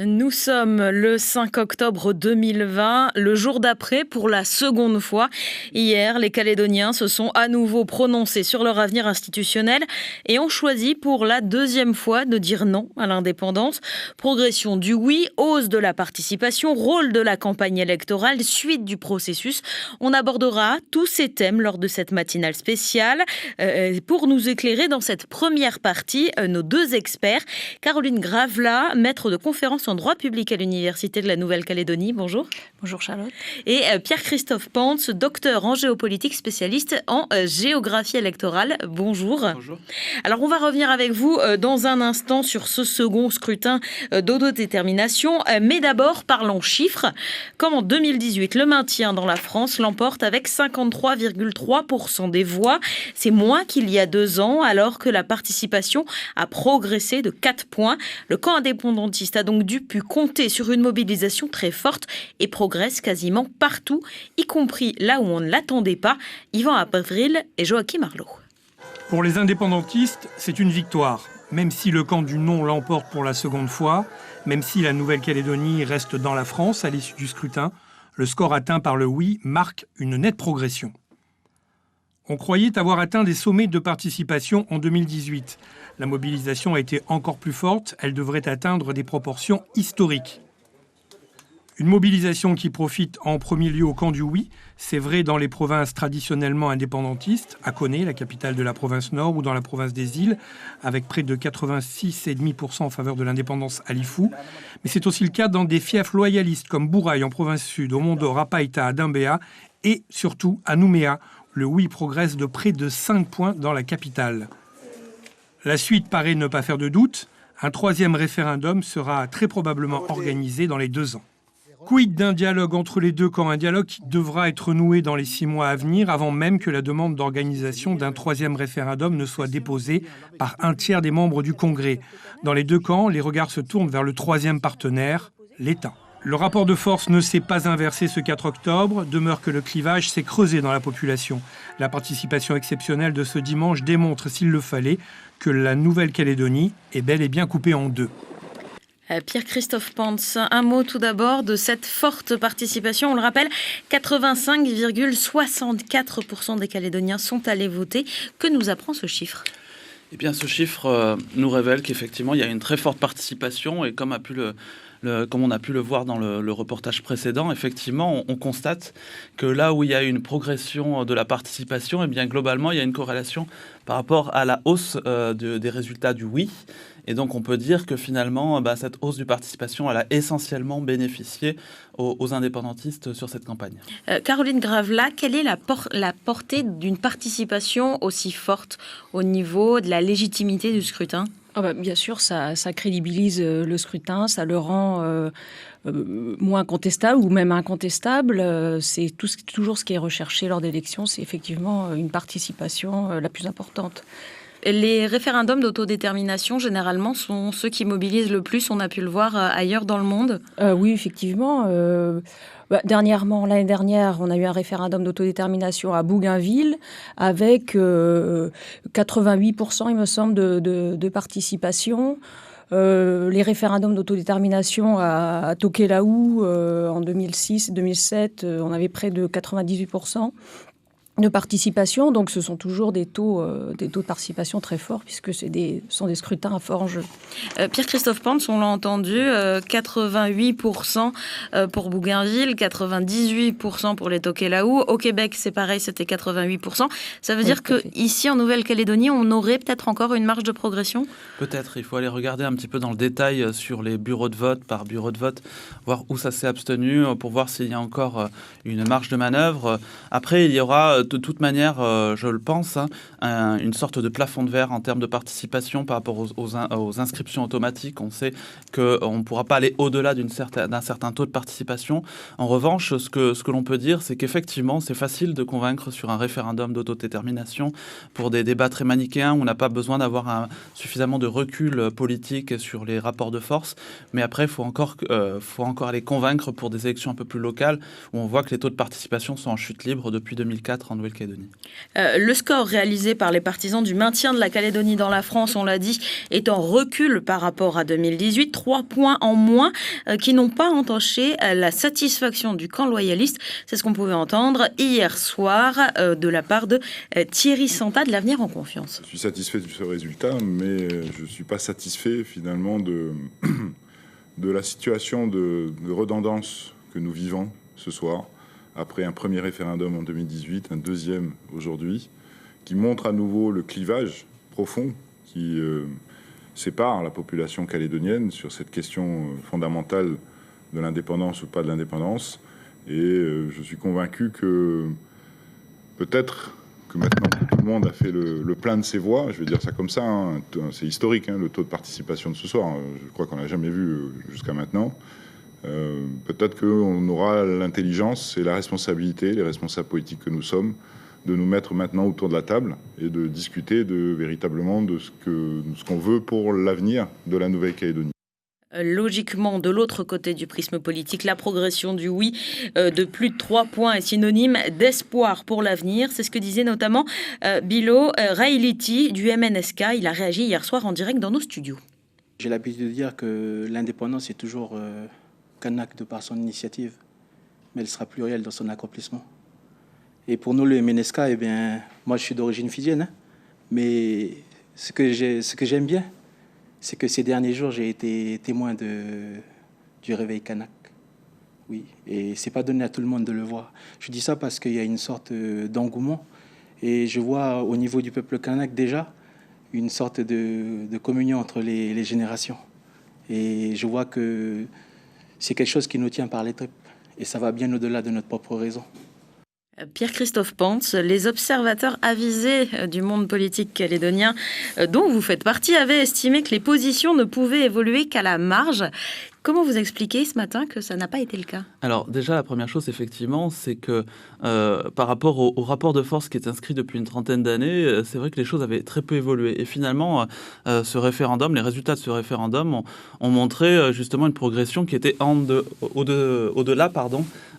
Nous sommes le 5 octobre 2020, le jour d'après pour la seconde fois. Hier, les Calédoniens se sont à nouveau prononcés sur leur avenir institutionnel et ont choisi pour la deuxième fois de dire non à l'indépendance. Progression du oui, hausse de la participation, rôle de la campagne électorale, suite du processus. On abordera tous ces thèmes lors de cette matinale spéciale. Pour nous éclairer dans cette première partie, nos deux experts, Caroline Gravela, maître de conférence en droit public à l'Université de la Nouvelle-Calédonie. Bonjour. Bonjour Charlotte. Et Pierre-Christophe Pantz, docteur en géopolitique, spécialiste en géographie électorale. Bonjour. Bonjour. Alors on va revenir avec vous dans un instant sur ce second scrutin d'autodétermination. Mais d'abord, parlons chiffres. Comme en 2018, le maintien dans la France l'emporte avec 53,3% des voix. C'est moins qu'il y a 2 ans, alors que la participation a progressé de 4 points. Le camp indépendantiste a donc pu compter sur une mobilisation très forte et progresse quasiment partout, y compris là où on ne l'attendait pas. Yvan Avril et Joachim Arlot. Pour les indépendantistes, c'est une victoire. Même si le camp du non l'emporte pour la seconde fois, même si la Nouvelle-Calédonie reste dans la France à l'issue du scrutin, le score atteint par le oui marque une nette progression. On croyait avoir atteint des sommets de participation en 2018. La mobilisation a été encore plus forte, elle devrait atteindre des proportions historiques. Une mobilisation qui profite en premier lieu au camp du oui, c'est vrai dans les provinces traditionnellement indépendantistes, à Koné, la capitale de la province Nord, ou dans la province des Îles, avec près de 86,5% en faveur de l'indépendance à Lifou. Mais c'est aussi le cas dans des fiefs loyalistes comme Bourail en province Sud, au Mont-d'Or, à Païta, à Dimbéa et surtout à Nouméa. Le oui progresse de près de 5 points dans la capitale. La suite paraît ne pas faire de doute. Un troisième référendum sera très probablement organisé dans les 2 ans. Quid d'un dialogue entre les deux camps, un dialogue qui devra être noué dans les 6 mois à venir, avant même que la demande d'organisation d'un troisième référendum ne soit déposée par un tiers des membres du Congrès. Dans les 2 camps, les regards se tournent vers le troisième partenaire, l'État. Le rapport de force ne s'est pas inversé ce 4 octobre, demeure que le clivage s'est creusé dans la population. La participation exceptionnelle de ce dimanche démontre, s'il le fallait, que la Nouvelle-Calédonie est bel et bien coupée en 2. Pierre-Christophe Pantz, un mot tout d'abord de cette forte participation. On le rappelle, 85,64% des Calédoniens sont allés voter. Que nous apprend ce chiffre ? Eh bien, ce chiffre nous révèle qu'effectivement, il y a une très forte participation et comme on a pu le voir dans le reportage précédent, effectivement, on constate que là où il y a une progression de la participation, eh bien, globalement, il y a une corrélation par rapport à la hausse des résultats du oui. Et donc, on peut dire que finalement, cette hausse de participation, elle a essentiellement bénéficié aux indépendantistes sur cette campagne. Caroline Gravela, quelle est la portée d'une participation aussi forte au niveau de la légitimité du scrutin ? Bien sûr, ça crédibilise le scrutin, ça le rend moins contestable ou même incontestable. C'est toujours ce qui est recherché lors d'élections, c'est effectivement une participation la plus importante. Les référendums d'autodétermination, généralement, sont ceux qui mobilisent le plus. On a pu le voir ailleurs dans le monde. Oui, effectivement. L'année dernière, on a eu un référendum d'autodétermination à Bougainville avec 88%, il me semble, de participation. Les référendums d'autodétermination à Tokelau en 2006-2007, on avait près de 98% de participation. Donc ce sont toujours des taux de participation très forts puisque ce sont des scrutins à fort enjeu. Pierre-Christophe Pantz, on l'a entendu, 88% pour Bougainville, 98% pour les Tokelau. Au Québec, c'est pareil, c'était 88%. Ça veut dire qu'ici, en Nouvelle-Calédonie, on aurait peut-être encore une marge de progression ? Peut-être, il faut aller regarder un petit peu dans le détail sur les bureaux de vote, par bureau de vote, voir où ça s'est abstenu, pour voir s'il y a encore une marge de manœuvre. Après, il y aura de toute manière, je le pense, une sorte de plafond de verre en termes de participation par rapport aux inscriptions automatiques. On sait qu'on ne pourra pas aller au-delà d'un certain taux de participation. En revanche, ce que l'on peut dire, c'est qu'effectivement, c'est facile de convaincre sur un référendum d'autodétermination pour des débats très manichéens où on n'a pas besoin d'avoir suffisamment de recul politique sur les rapports de force. Mais après, il faut encore aller convaincre pour des élections un peu plus locales où on voit que les taux de participation sont en chute libre depuis 2004 en Nouvelle-Calédonie. Le score réalisé par les partisans du maintien de la Calédonie dans la France, on l'a dit, est en recul par rapport à 2018. 3 points en moins qui n'ont pas entaché la satisfaction du camp loyaliste. C'est ce qu'on pouvait entendre hier soir de la part de Thierry Santa de l'Avenir en Confiance. Je suis satisfait de ce résultat, mais je ne suis pas satisfait finalement de la situation de redondance que nous vivons ce soir, après un premier référendum en 2018, un deuxième aujourd'hui, qui montre à nouveau le clivage profond qui sépare la population calédonienne sur cette question fondamentale de l'indépendance ou pas de l'indépendance. Et je suis convaincu que peut-être que maintenant que tout le monde a fait le plein de ses voix, je vais dire ça comme ça, hein, c'est historique, hein, le taux de participation de ce soir, je crois qu'on l'a jamais vu jusqu'à maintenant. Peut-être qu'on aura l'intelligence et la responsabilité, les responsables politiques que nous sommes, de nous mettre maintenant autour de la table et de discuter véritablement de ce qu'on veut pour l'avenir de la Nouvelle-Calédonie. Logiquement, de l'autre côté du prisme politique, la progression du oui de plus de 3 points est synonyme d'espoir pour l'avenir. C'est ce que disait notamment Bilo Railiti du MNSK. Il a réagi hier soir en direct dans nos studios. J'ai l'habitude de dire que l'indépendance est toujours qu'un acte de par son initiative, mais elle sera plurielle dans son accomplissement. Et pour nous, le MNSK, eh bien, moi je suis d'origine fidjienne, hein, mais ce que j'aime bien, c'est que ces derniers jours, j'ai été témoin du réveil kanak. Oui, et c'est pas donné à tout le monde de le voir. Je dis ça parce qu'il y a une sorte d'engouement, et je vois au niveau du peuple kanak déjà une sorte de communion entre les générations. Et je vois que c'est quelque chose qui nous tient par les tripes, et ça va bien au-delà de notre propre raison. Pierre-Christophe Pantz, les observateurs avisés du monde politique calédonien dont vous faites partie avaient estimé que les positions ne pouvaient évoluer qu'à la marge. Comment vous expliquez ce matin que ça n'a pas été le cas ? Alors déjà, la première chose, effectivement, c'est que par rapport au rapport de force qui est inscrit depuis une trentaine d'années, c'est vrai que les choses avaient très peu évolué. Et finalement, ce référendum, les résultats de ce référendum ont montré justement une progression qui était au-delà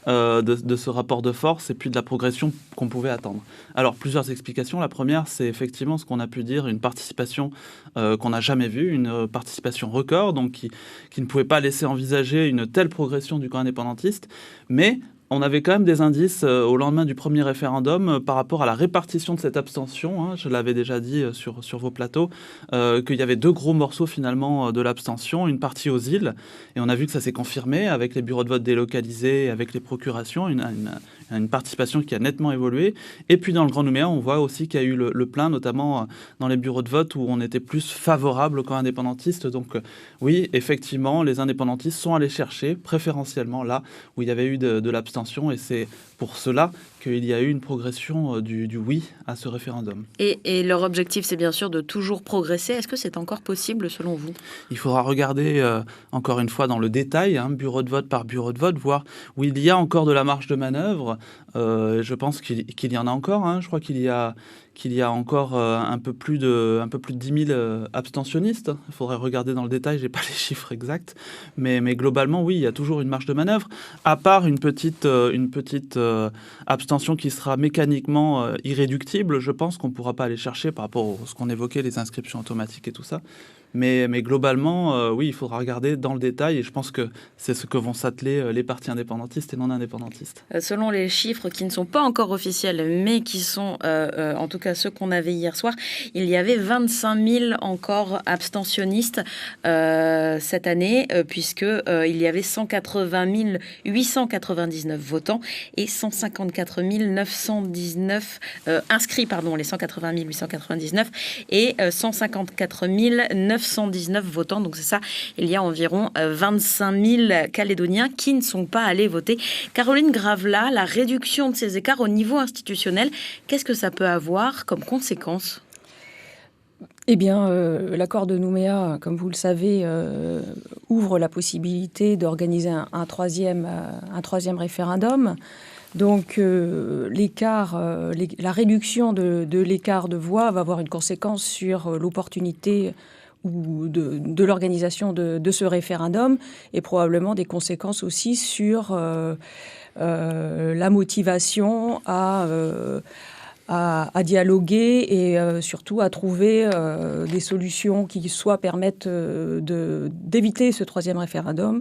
de ce rapport de force et puis de la progression qu'on pouvait attendre. Alors, plusieurs explications. La première, c'est effectivement ce qu'on a pu dire, une participation qu'on n'a jamais vue, une participation record, donc qui ne pouvait pas laisser envisager une telle progression du camp indépendantiste, mais on avait quand même des indices au lendemain du premier référendum par rapport à la répartition de cette abstention. Hein, je l'avais déjà dit sur vos plateaux, qu'il y avait 2 gros morceaux finalement de l'abstention, une partie aux îles, et on a vu que ça s'est confirmé avec les bureaux de vote délocalisés, avec les procurations, une participation qui a nettement évolué. Et puis dans le Grand Nouméa, on voit aussi qu'il y a eu le plein, notamment dans les bureaux de vote où on était plus favorable au camp indépendantiste. Donc oui, effectivement, les indépendantistes sont allés chercher préférentiellement là où il y avait eu de l'abstention. Et c'est pour cela qu'il y a eu une progression du oui à ce référendum. Et leur objectif, c'est bien sûr de toujours progresser. Est-ce que c'est encore possible selon vous ? Il faudra regarder encore une fois dans le détail, hein, bureau de vote par bureau de vote, voir où il y a encore de la marge de manœuvre. Je pense qu'il y en a encore. Hein. Je crois qu'il y a encore un peu plus de 10 000 abstentionnistes. Il faudrait regarder dans le détail, je n'ai pas les chiffres exacts. Mais globalement, oui, il y a toujours une marge de manœuvre, à part une petite abstention qui sera mécaniquement irréductible. Je pense qu'on ne pourra pas aller chercher par rapport à ce qu'on évoquait, les inscriptions automatiques et tout ça. Mais globalement, oui, il faudra regarder dans le détail et je pense que c'est ce que vont s'atteler les partis indépendantistes et non indépendantistes. Selon les chiffres qui ne sont pas encore officiels, mais qui sont en tout cas ceux qu'on avait hier soir, il y avait 25 000 encore abstentionnistes cette année, puisqu'il y avait 180 899 votants et 154 919 inscrits, les 180 899 et 154 919 votants. Donc c'est ça, il y a environ 25 000 Calédoniens qui ne sont pas allés voter. Caroline Gravela, la réduction de ces écarts au niveau institutionnel, qu'est-ce que ça peut avoir comme conséquence ? Eh bien, l'accord de Nouméa, comme vous le savez, ouvre la possibilité d'organiser un troisième référendum. Donc, la réduction de l'écart de voix va avoir une conséquence sur l'opportunité ou de l'organisation de ce référendum, et probablement des conséquences aussi sur la motivation à dialoguer et surtout à trouver des solutions qui soit permettent d'éviter ce troisième référendum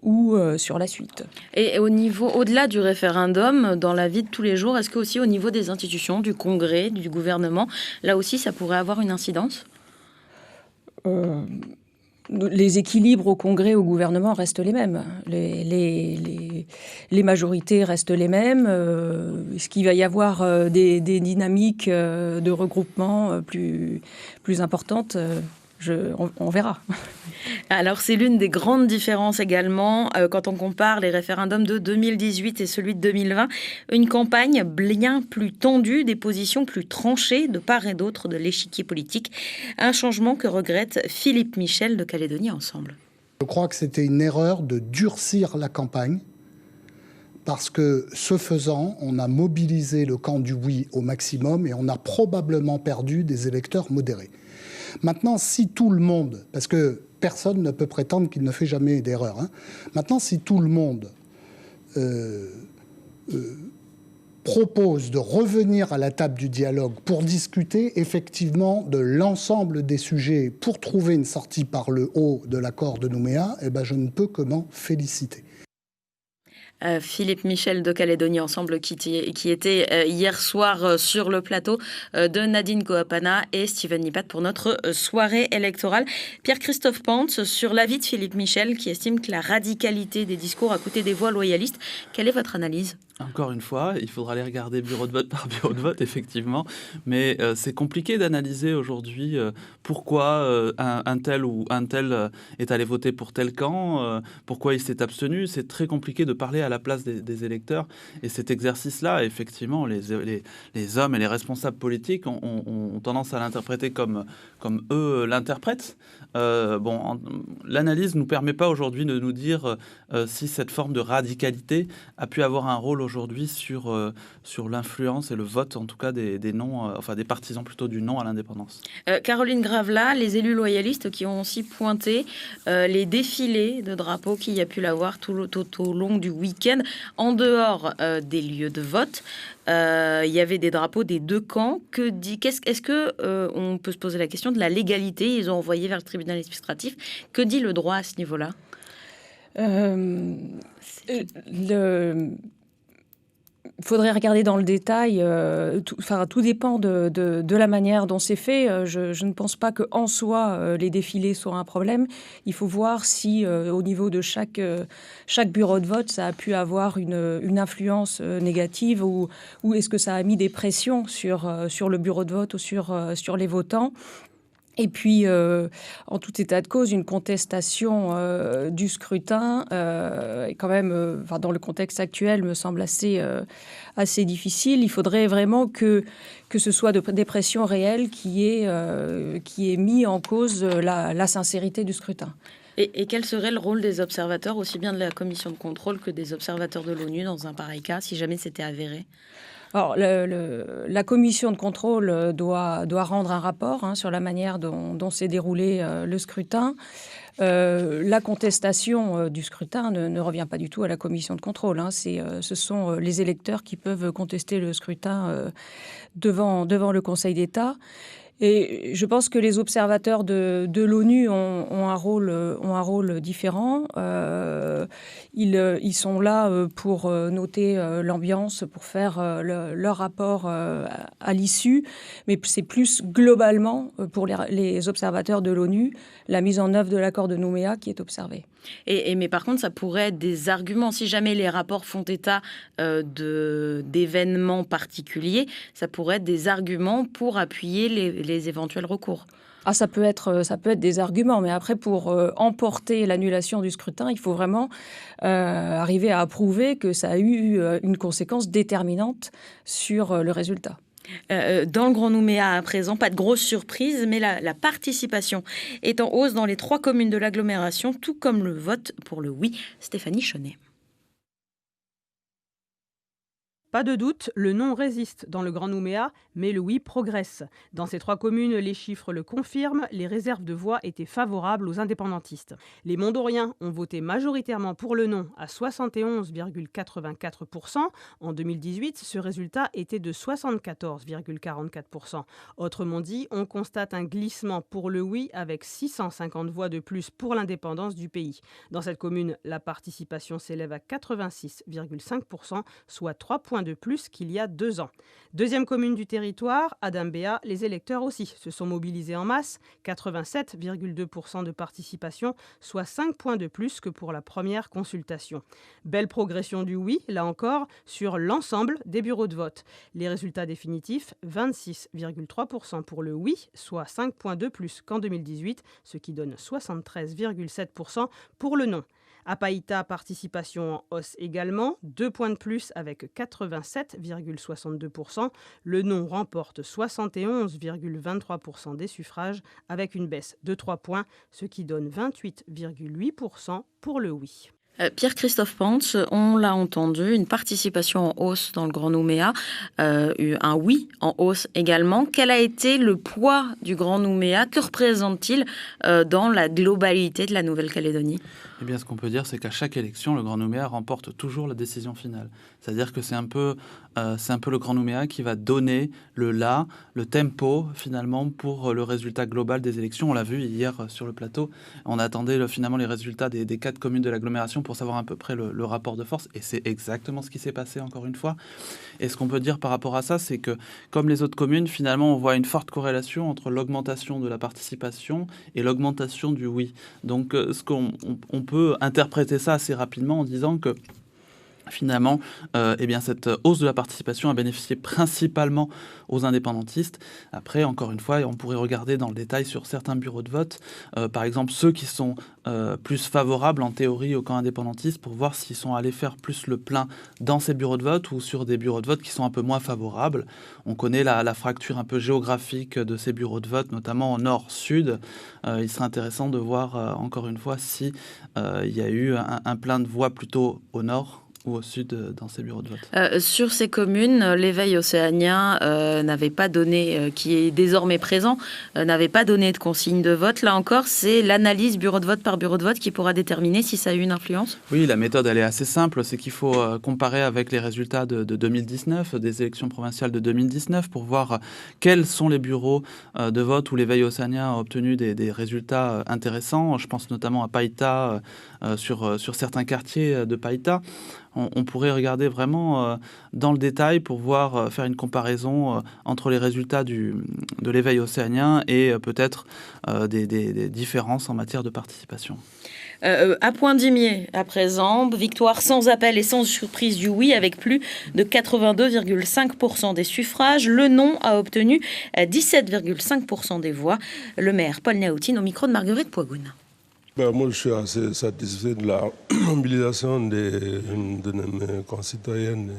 ou sur la suite. Et au-delà du référendum, dans la vie de tous les jours, est-ce que aussi au niveau des institutions, du Congrès, du gouvernement, là aussi ça pourrait avoir une incidence ? Les équilibres au Congrès, au gouvernement restent les mêmes. Les majorités restent les mêmes. Est-ce qu'il va y avoir des dynamiques de regroupement plus importantes ? On verra. Alors, c'est l'une des grandes différences également quand on compare les référendums de 2018 et celui de 2020. Une campagne bien plus tendue, des positions plus tranchées de part et d'autre de l'échiquier politique. Un changement que regrette Philippe Michel de Calédonie Ensemble. Je crois que c'était une erreur de durcir la campagne parce que, ce faisant, on a mobilisé le camp du oui au maximum et on a probablement perdu des électeurs modérés. Maintenant, si tout le monde, parce que personne ne peut prétendre qu'il ne fait jamais d'erreur, maintenant, si tout le monde propose de revenir à la table du dialogue pour discuter effectivement de l'ensemble des sujets pour trouver une sortie par le haut de l'accord de Nouméa, je ne peux que m'en féliciter. Philippe Michel de Calédonie Ensemble qui était hier soir sur le plateau de Nadine Koapana et Steven Nipat pour notre soirée électorale. Pierre-Christophe Pantz, sur l'avis de Philippe Michel qui estime que la radicalité des discours a coûté des voix loyalistes. Quelle est votre analyse ? Encore une fois, il faudra aller regarder bureau de vote par bureau de vote, effectivement. Mais c'est compliqué d'analyser aujourd'hui pourquoi un tel ou un tel est allé voter pour tel camp, pourquoi il s'est abstenu. C'est très compliqué de parler à la place des électeurs. Et cet exercice-là, effectivement, les hommes et les responsables politiques ont tendance à l'interpréter comme eux l'interprètent. L'analyse ne nous permet pas aujourd'hui de nous dire si cette forme de radicalité a pu avoir un rôle aujourd'hui sur l'influence et le vote, en tout cas des non, des partisans plutôt du non à l'indépendance. Caroline Gravelas, les élus loyalistes qui ont aussi pointé les défilés de drapeaux qu'il y a pu l'avoir tout au long du week-end, en dehors des lieux de vote. Il y avait des drapeaux des deux camps. Est-ce que on peut se poser la question de la légalité ? Ils ont envoyé vers le tribunal administratif. Que dit le droit à ce niveau-là ? Il faudrait regarder dans le détail. Tout dépend de la manière dont c'est fait. Je ne pense pas qu'en soi, les défilés soient un problème. Il faut voir si, au niveau de chaque bureau de vote, ça a pu avoir une influence négative ou est-ce que ça a mis des pressions sur le bureau de vote ou sur les votants. Et puis, en tout état de cause, une contestation du scrutin est quand même, dans le contexte actuel, me semble assez difficile. Il faudrait vraiment que ce soit des pressions réelles qui aient mis en cause la sincérité du scrutin. Et quel serait le rôle des observateurs, aussi bien de la commission de contrôle que des observateurs de l'ONU dans un pareil cas, si jamais c'était avéré ? Alors, la commission de contrôle doit rendre un rapport sur la manière dont s'est déroulé le scrutin. La contestation du scrutin ne revient pas du tout à la commission de contrôle. Ce sont les électeurs qui peuvent contester le scrutin devant le Conseil d'État. Et je pense que les observateurs de l'ONU ont un rôle différent. Ils sont là pour noter l'ambiance, pour faire leur rapport à l'issue. Mais c'est plus globalement, pour les observateurs de l'ONU, la mise en œuvre de l'accord de Nouméa qui est observée. Mais par contre, ça pourrait être des arguments. Si jamais les rapports font état d'événements particuliers, ça pourrait être des arguments pour appuyer les éventuels recours. Ça peut être des arguments, mais après, pour emporter l'annulation du scrutin, il faut vraiment arriver à prouver que ça a eu une conséquence déterminante sur le résultat. Dans le Grand Nouméa à présent, pas de grosse surprise, mais la participation est en hausse dans les 3 communes de l'agglomération, tout comme le vote pour le oui. Stéphanie Chaunet. Pas de doute, le non résiste dans le Grand Nouméa, mais le oui progresse. Dans ces 3 communes, les chiffres le confirment, les réserves de voix étaient favorables aux indépendantistes. Les Mondoriens ont voté majoritairement pour le non à 71,84%. En 2018, ce résultat était de 74,44%. Autrement dit, on constate un glissement pour le oui avec 650 voix de plus pour l'indépendance du pays. Dans cette commune, la participation s'élève à 86,5%, soit 3 points de plus qu'il y a 2 ans. Deuxième commune du territoire, à Dambéa, les électeurs aussi se sont mobilisés en masse, 87,2% de participation, soit 5 points de plus que pour la première consultation. Belle progression du oui, là encore, sur l'ensemble des bureaux de vote. Les résultats définitifs, 26,3% pour le oui, soit 5 points de plus qu'en 2018, ce qui donne 73,7% pour le non. À Païta, participation en hausse également, 2 points de plus avec 87,62%. Le non remporte 71,23% des suffrages avec une baisse de 3 points, ce qui donne 28,8% pour le oui. Pierre-Christophe Pantz, on l'a entendu, une participation en hausse dans le Grand Nouméa, un oui en hausse également. Quel a été le poids du Grand Nouméa? Que représente-t-il dans la globalité de la Nouvelle-Calédonie? Eh bien, ce qu'on peut dire, c'est qu'à chaque élection, le Grand Nouméa remporte toujours la décision finale. C'est-à-dire que c'est un peu le Grand Nouméa qui va donner le tempo, finalement, pour le résultat global des élections. On l'a vu hier sur le plateau. On attendait finalement les résultats des 4 communes de l'agglomération pour savoir à peu près le rapport de force. Et c'est exactement ce qui s'est passé, encore une fois. Et ce qu'on peut dire par rapport à ça, c'est que, comme les autres communes, finalement, on voit une forte corrélation entre l'augmentation de la participation et l'augmentation du oui. Donc, on peut interpréter ça assez rapidement en disant que finalement, cette hausse de la participation a bénéficié principalement aux indépendantistes. Après, encore une fois, on pourrait regarder dans le détail sur certains bureaux de vote, par exemple ceux qui sont plus favorables en théorie au camp indépendantiste, pour voir s'ils sont allés faire plus le plein dans ces bureaux de vote ou sur des bureaux de vote qui sont un peu moins favorables. On connaît la fracture un peu géographique de ces bureaux de vote, notamment au nord-sud. Il serait intéressant de voir, encore une fois, si il y a eu un plein de voix plutôt au nord ou au sud dans ces bureaux de vote. Sur ces communes, l'éveil océanien n'avait pas donné, qui est désormais présent, n'avait pas donné de consigne de vote. Là encore, c'est l'analyse bureau de vote par bureau de vote qui pourra déterminer si ça a eu une influence. Oui, la méthode, elle est assez simple. C'est qu'il faut comparer avec les résultats de 2019, des élections provinciales de 2019, pour voir quels sont les bureaux de vote où l'éveil océanien a obtenu des résultats intéressants. Je pense notamment à Païta, sur certains quartiers de Païta. On pourrait regarder vraiment dans le détail pour voir, faire une comparaison entre les résultats de l'éveil océanien et peut-être des différences en matière de participation. À Poindimié, à présent, victoire sans appel et sans surprise du oui, avec plus de 82,5% des suffrages. Le non a obtenu 17,5% des voix. Le maire Paul Niaoutine au micro de Marguerite Poigoune. Moi, je suis assez satisfait de la mobilisation de mes concitoyennes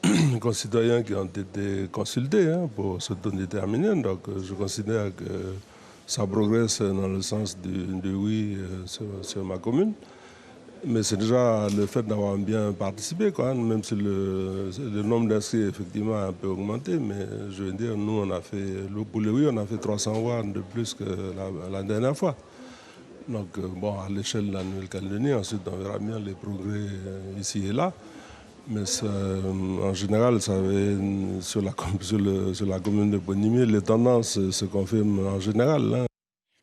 et concitoyens qui ont été consultés pour s'autodéterminer. Donc, je considère que ça progresse dans le sens du oui sur ma commune. Mais c'est déjà le fait d'avoir bien participé, même si le nombre d'inscrits effectivement a un peu augmenté. Mais je veux dire, nous, pour le oui, on a fait 300 voix de plus que la dernière fois. Donc, à l'échelle de la Nouvelle-Calédonie, ensuite, on verra bien les progrès ici et là. Mais en général, sur la commune de Poindimié, les tendances se confirment en général.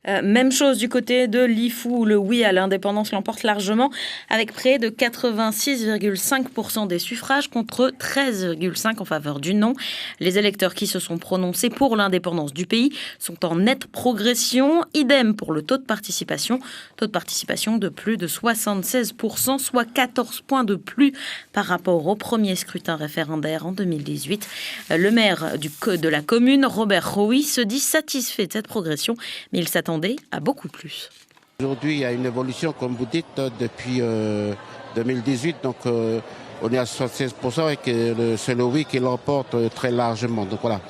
Même chose du côté de l'IFU, où le oui à l'indépendance l'emporte largement, avec près de 86,5% des suffrages contre 13,5% en faveur du non. Les électeurs qui se sont prononcés pour l'indépendance du pays sont en nette progression. Idem pour le taux de participation de plus de 76%, soit 14 points de plus par rapport au premier scrutin référendaire en 2018. Le maire de la commune, Robert Rowy, se dit satisfait de cette progression, mais il s'attend à beaucoup plus. Aujourd'hui, il y a une évolution, comme vous dites, depuis 2018. Donc, on est à 76% et que c'est le oui qui l'emporte très largement. Donc voilà,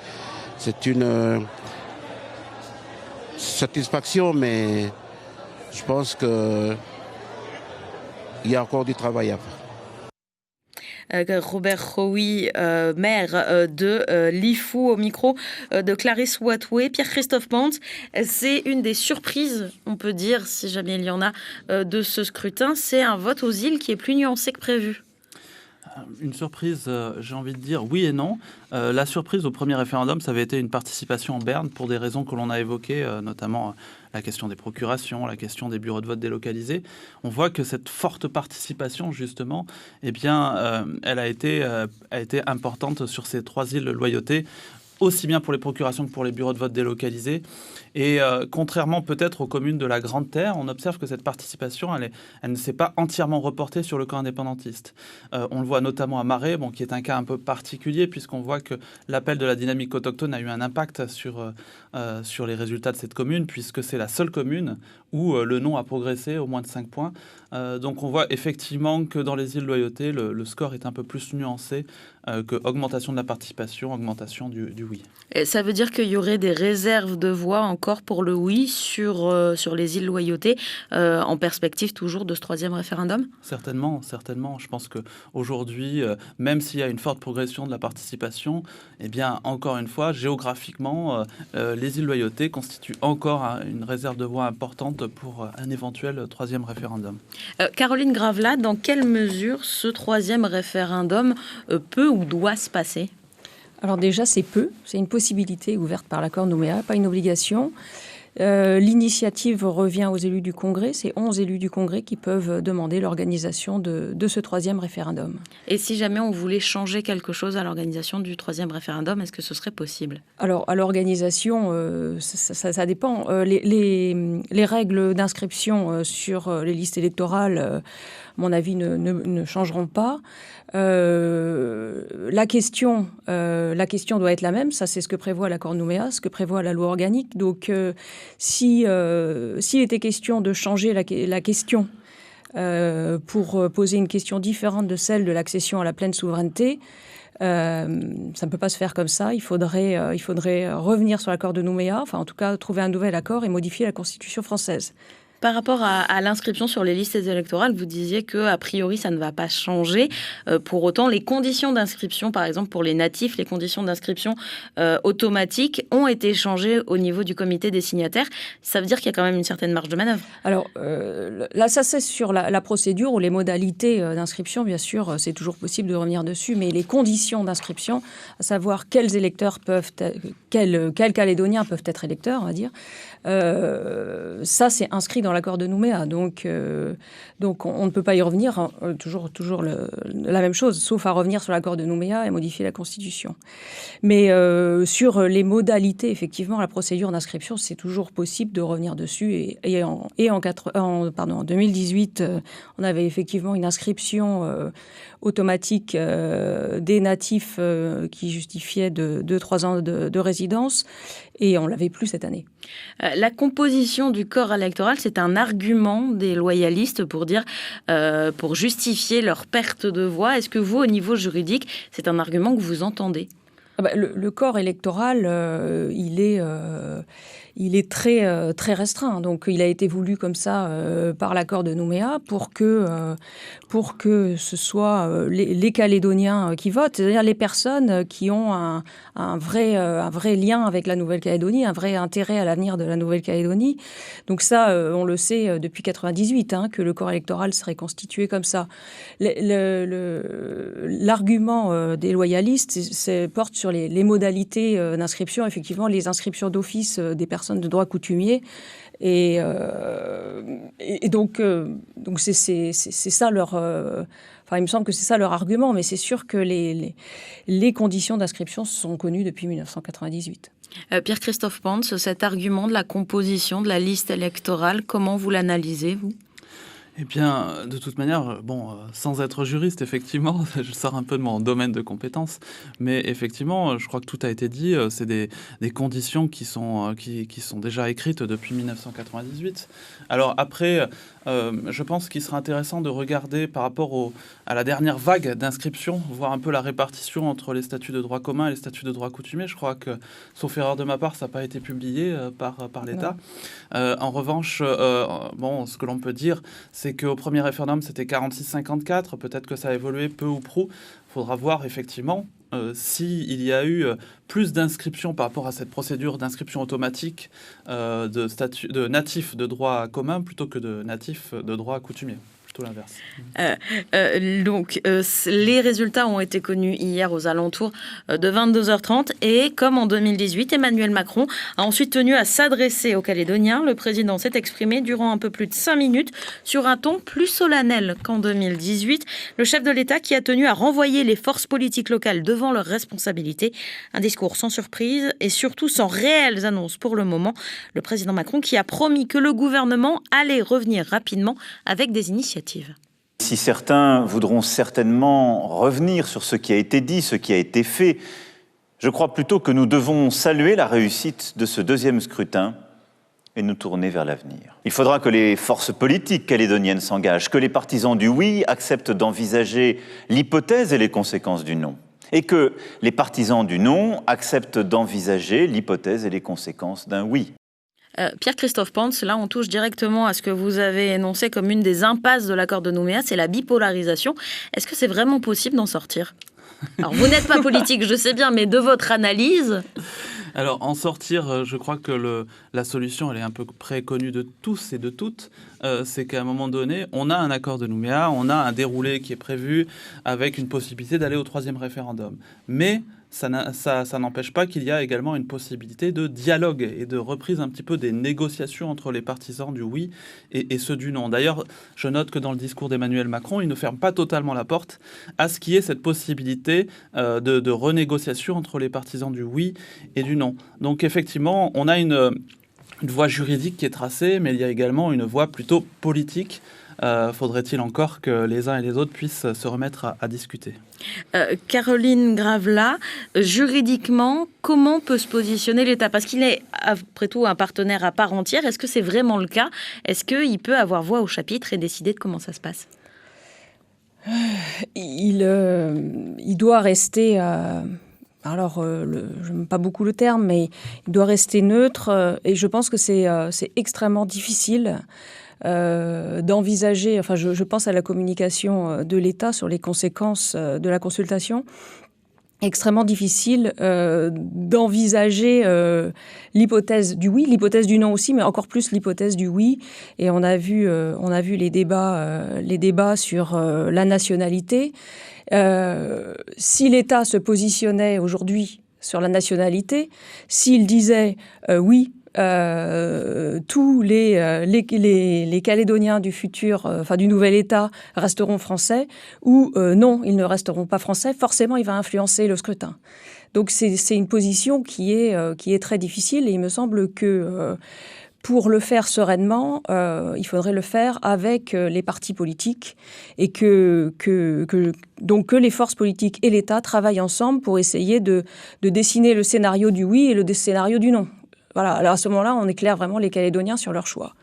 c'est une satisfaction, mais je pense qu'il y a encore du travail à faire. Robert Rowy, maire de Lifou, au micro de Clarisse Watoué. Pierre-Christophe Pantz, c'est une des surprises, on peut dire, si jamais il y en a, de ce scrutin. C'est un vote aux îles qui est plus nuancé que prévu. Une surprise, j'ai envie de dire oui et non. La surprise au premier référendum, ça avait été une participation en berne pour des raisons que l'on a évoquées, notamment la question des procurations, la question des bureaux de vote délocalisés. On voit que cette forte participation, justement, eh bien, elle a été importante sur ces 3 îles de loyauté, aussi bien pour les procurations que pour les bureaux de vote délocalisés. Et contrairement peut-être aux communes de la Grande Terre, on observe que cette participation, elle ne s'est pas entièrement reportée sur le camp indépendantiste. On le voit notamment à Marais, qui est un cas un peu particulier, puisqu'on voit que l'appel de la dynamique autochtone a eu un impact sur les résultats de cette commune, puisque c'est la seule commune où le non a progressé au moins de 5 points. Donc on voit effectivement que dans les îles Loyauté, le score est un peu plus nuancé que augmentation de la participation, augmentation du oui. Et ça veut dire qu'il y aurait des réserves de voix encore pour le oui sur les îles Loyauté, en perspective toujours de ce 3e référendum ? Certainement. Je pense qu'aujourd'hui, même s'il y a une forte progression de la participation, eh bien, encore une fois, géographiquement, les îles Loyauté constituent encore une réserve de voix importante pour un éventuel 3e référendum. Caroline Gravelat, dans quelle mesure ce 3e référendum peut ou doit se passer ? Alors déjà, c'est une possibilité ouverte par l'accord Nouméa, pas une obligation. L'initiative revient aux élus du Congrès. C'est 11 élus du Congrès qui peuvent demander l'organisation de ce 3e référendum. Et si jamais on voulait changer quelque chose à l'organisation du 3e référendum, est-ce que ce serait possible ? Alors, à l'organisation, ça dépend. Les règles d'inscription sur les listes électorales, à mon avis, ne changeront pas. La question doit être la même. Ça, c'est ce que prévoit l'accord Nouméa, ce que prévoit la loi organique. Donc, s'il était question de changer la question pour poser une question différente de celle de l'accession à la pleine souveraineté, ça ne peut pas se faire comme ça. Il faudrait revenir sur l'accord de Nouméa, enfin en tout cas trouver un nouvel accord et modifier la Constitution française. Par rapport à l'inscription sur les listes électorales, vous disiez qu'a priori, ça ne va pas changer. Pour autant, les conditions d'inscription, par exemple pour les natifs, les conditions d'inscription automatiques ont été changées au niveau du comité des signataires. Ça veut dire qu'il y a quand même une certaine marge de manœuvre. Alors là, ça c'est sur la procédure ou les modalités d'inscription. Bien sûr, c'est toujours possible de revenir dessus, mais les conditions d'inscription, à savoir quels électeurs quels Calédoniens peuvent être électeurs, on va dire, ça c'est inscrit dans l'accord de Nouméa. Donc on ne peut pas y revenir, toujours la même chose, sauf à revenir sur l'accord de Nouméa et modifier la Constitution. Mais sur les modalités, effectivement, la procédure d'inscription, c'est toujours possible de revenir dessus. Et en 2018, on avait effectivement une inscription automatique des natifs qui justifiait de 2-3 ans de résidence, et on l'avait plus cette année. La composition du corps électoral, c'est un argument des loyalistes pour justifier leur perte de voix. Est-ce que vous, au niveau juridique, c'est un argument que vous entendez ? Le corps électoral, il est très, très restreint. Donc, il a été voulu comme ça par l'accord de Nouméa pour que ce soit les Calédoniens qui votent, c'est-à-dire les personnes qui ont un vrai lien avec la Nouvelle-Calédonie, un vrai intérêt à l'avenir de la Nouvelle-Calédonie. Donc ça, on le sait depuis 1998, que le corps électoral serait constitué comme ça. L'argument des loyalistes porte sur les modalités d'inscription, effectivement, les inscriptions d'office des personnes de droit coutumier. Et donc c'est ça leur... il me semble que c'est ça leur argument, mais c'est sûr que les conditions d'inscription sont connues depuis 1998. Pierre-Christophe Pantz, cet argument de la composition de la liste électorale, comment vous l'analysez, vous ? Eh bien, de toute manière, sans être juriste, effectivement, je sors un peu de mon domaine de compétences, mais effectivement, je crois que tout a été dit, c'est des conditions qui sont déjà écrites depuis 1998. Alors après, Je pense qu'il sera intéressant de regarder par rapport à la dernière vague d'inscriptions, voir un peu la répartition entre les statuts de droit commun et les statuts de droit coutumier. Je crois que, sauf erreur de ma part, ça n'a pas été publié par l'État. En revanche, ce que l'on peut dire, c'est qu'au premier référendum, c'était 46-54. Peut-être que ça a évolué peu ou prou. Il faudra voir effectivement s'il y a eu plus d'inscriptions par rapport à cette procédure d'inscription automatique de natifs de droit commun plutôt que de natifs de droit coutumier. Tout l'inverse. Les résultats ont été connus hier aux alentours de 22h30 et comme en 2018, Emmanuel Macron a ensuite tenu à s'adresser aux Calédoniens. Le président s'est exprimé durant un peu plus de 5 minutes sur un ton plus solennel qu'en 2018. Le chef de l'État qui a tenu à renvoyer les forces politiques locales devant leurs responsabilités. Un discours sans surprise et surtout sans réelles annonces pour le moment. Le président Macron qui a promis que le gouvernement allait revenir rapidement avec des initiatives. Si certains voudront certainement revenir sur ce qui a été dit, ce qui a été fait, je crois plutôt que nous devons saluer la réussite de ce deuxième scrutin et nous tourner vers l'avenir. Il faudra que les forces politiques calédoniennes s'engagent, que les partisans du oui acceptent d'envisager l'hypothèse et les conséquences du non, et que les partisans du non acceptent d'envisager l'hypothèse et les conséquences d'un oui. Pierre-Christophe Pans, là on touche directement à ce que vous avez énoncé comme une des impasses de l'accord de Nouméa, c'est la bipolarisation. Est-ce que c'est vraiment possible d'en sortir ? Alors vous n'êtes pas politique, je sais bien, mais de votre analyse... Alors, en sortir, je crois que la solution, elle est un peu près connue de tous et de toutes. C'est qu'à un moment donné, on a un accord de Nouméa, on a un déroulé qui est prévu avec une possibilité d'aller au 3e référendum. Mais ça n'empêche pas qu'il y a également une possibilité de dialogue et de reprise un petit peu des négociations entre les partisans du oui et ceux du non. D'ailleurs, je note que dans le discours d'Emmanuel Macron, il ne ferme pas totalement la porte à ce qu'il y ait cette possibilité de renégociation entre les partisans du oui et du non. Donc effectivement, on a une voie juridique qui est tracée, mais il y a également une voie plutôt politique. Faudrait-il encore que les uns et les autres puissent se remettre à discuter. Caroline Gravela, juridiquement, comment peut se positionner l'État ? Parce qu'il est, après tout, un partenaire à part entière. Est-ce que c'est vraiment le cas ? Est-ce qu'il peut avoir voix au chapitre et décider de comment ça se passe ? Il doit rester... je n'aime pas beaucoup le terme, mais il doit rester neutre. Et je pense que c'est extrêmement difficile d'envisager, je pense à la communication de l'État sur les conséquences de la consultation, extrêmement difficile d'envisager l'hypothèse du oui, l'hypothèse du non aussi, mais encore plus l'hypothèse du oui. Et on a vu les débats sur la nationalité. Si l'État se positionnait aujourd'hui sur la nationalité, s'il disait oui, tous les Calédoniens du futur, du nouvel État resteront français, ou non, ils ne resteront pas français, forcément il va influencer le scrutin. Donc c'est une position qui est très difficile et il me semble que pour le faire sereinement, il faudrait le faire avec les partis politiques et que les forces politiques et l'État travaillent ensemble pour essayer de dessiner le scénario du oui et le scénario du non. Voilà. Alors à ce moment-là, on éclaire vraiment les Calédoniens sur leur choix.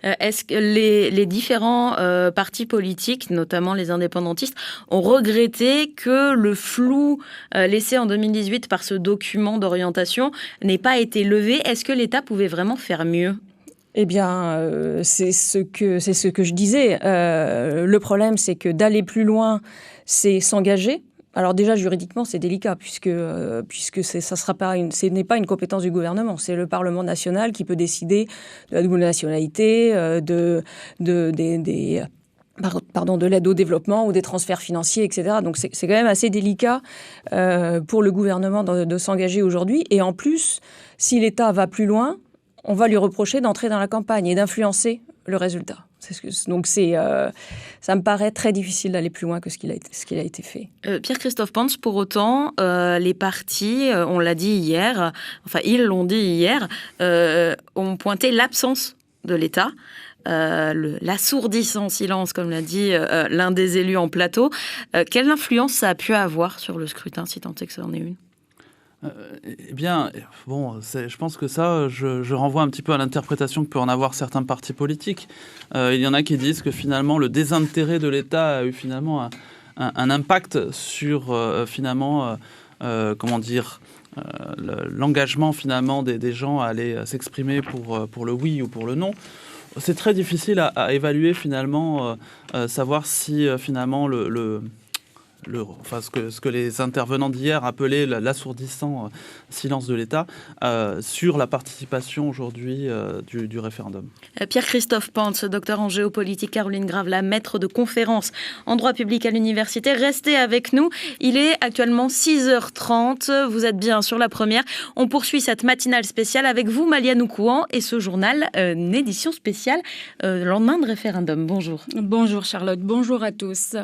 Est-ce que les différents partis politiques, notamment les indépendantistes, ont regretté que le flou laissé en 2018 par ce document d'orientation n'ait pas été levé ? Est-ce que l'État pouvait vraiment faire mieux ? Eh bien, c'est ce que je disais. Le problème, c'est que d'aller plus loin, c'est s'engager. Alors déjà, juridiquement, c'est délicat puisque ce n'est pas une compétence du gouvernement. C'est le Parlement national qui peut décider de la double nationalité, de l'aide au développement ou des transferts financiers, etc. Donc c'est quand même assez délicat pour le gouvernement de s'engager aujourd'hui. Et en plus, si l'État va plus loin, on va lui reprocher d'entrer dans la campagne et d'influencer le résultat. Donc ça me paraît très difficile d'aller plus loin que ce qu'il a été fait. Pierre-Christophe Pans, pour autant, les partis, on l'a dit hier, ils l'ont dit hier, ont pointé l'absence de l'État, l'assourdissant silence, comme l'a dit l'un des élus en plateau. Quelle influence ça a pu avoir sur le scrutin, si tant est que ça en est une ? Eh bien, bon, je pense que ça, je renvoie un petit peu à l'interprétation que peuvent en avoir certains partis politiques. Il y en a qui disent que finalement, le désintérêt de l'État a eu finalement un impact sur l'engagement finalement des gens à aller s'exprimer pour le oui ou pour le non. C'est très difficile à évaluer finalement, savoir si finalement ce que les intervenants d'hier appelaient l'assourdissant silence de l'État sur la participation aujourd'hui du référendum. Pierre-Christophe Pantz, docteur en géopolitique, Caroline Gravela, maître de conférence en droit public à l'université. Restez avec nous. Il est actuellement 6h30. Vous êtes bien sur la première. On poursuit cette matinale spéciale avec vous, Maliane Oukouan, et ce journal, une édition spéciale lendemain de référendum. Bonjour. Bonjour Charlotte, bonjour à tous.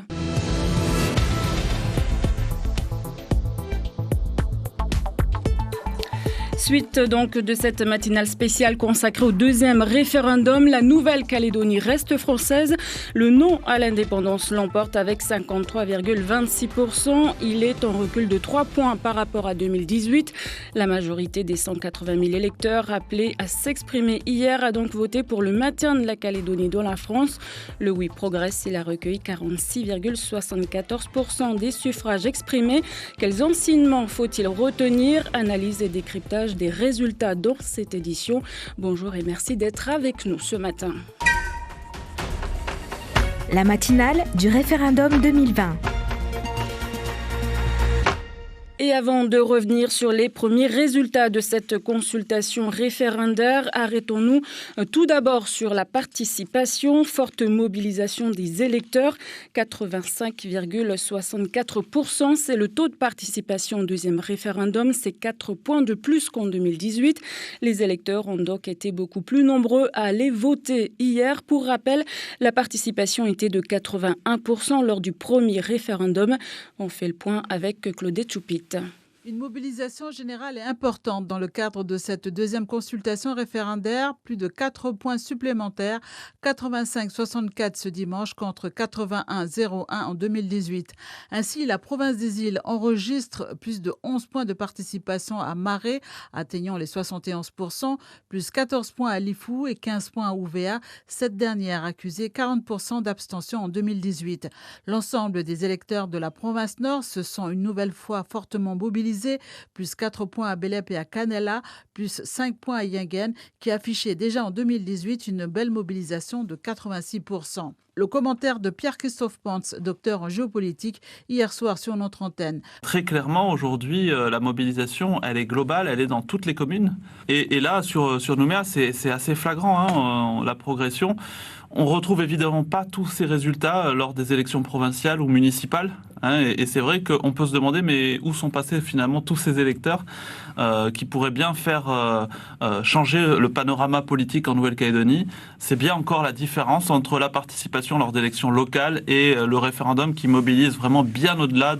Suite donc de cette matinale spéciale consacrée au deuxième référendum, la Nouvelle-Calédonie reste française. Le non à l'indépendance l'emporte avec 53,26%. Il est en recul de 3 points par rapport à 2018. La majorité des 180 000 électeurs appelés à s'exprimer hier a donc voté pour le maintien de la Calédonie dans la France. Le oui progresse, il a recueilli 46,74% des suffrages exprimés. Quels enseignements faut-il retenir? Analyse et décryptage des résultats dans cette édition. Bonjour et merci d'être avec nous ce matin. La matinale du référendum 2020. Et avant de revenir sur les premiers résultats de cette consultation référendaire, arrêtons-nous tout d'abord sur la participation. Forte mobilisation des électeurs, 85,64%. C'est le taux de participation au deuxième référendum. C'est 4 points de plus qu'en 2018. Les électeurs ont donc été beaucoup plus nombreux à aller voter hier. Pour rappel, la participation était de 81% lors du premier référendum. On fait le point avec Claudette Choupit. Une mobilisation générale est importante dans le cadre de cette deuxième consultation référendaire. Plus de 4 points supplémentaires, 85,64 ce dimanche contre 81,01 en 2018. Ainsi, la province des îles enregistre plus de 11 points de participation à Maré, atteignant les 71%, plus 14 points à Lifou et 15 points à Ouvéa. Cette dernière accusait 40% d'abstention en 2018. L'ensemble des électeurs de la province Nord se sont une nouvelle fois fortement mobilisés. Plus 4 points à Belep et à Canela, plus 5 points à Yingen, qui affichait déjà en 2018 une belle mobilisation de 86%. Le commentaire de Pierre-Christophe Pantz, docteur en géopolitique, hier soir sur notre antenne. Très clairement, aujourd'hui, la mobilisation, elle est globale, elle est dans toutes les communes. Et là, sur Nouméa, c'est assez flagrant, la progression. On retrouve évidemment pas tous ces résultats lors des élections provinciales ou municipales. Et c'est vrai qu'on peut se demander, mais où sont passés finalement tous ces électeurs qui pourraient bien faire changer le panorama politique en Nouvelle-Calédonie. C'est bien encore la différence entre la participation lors d'élections locales et le référendum qui mobilise vraiment bien au-delà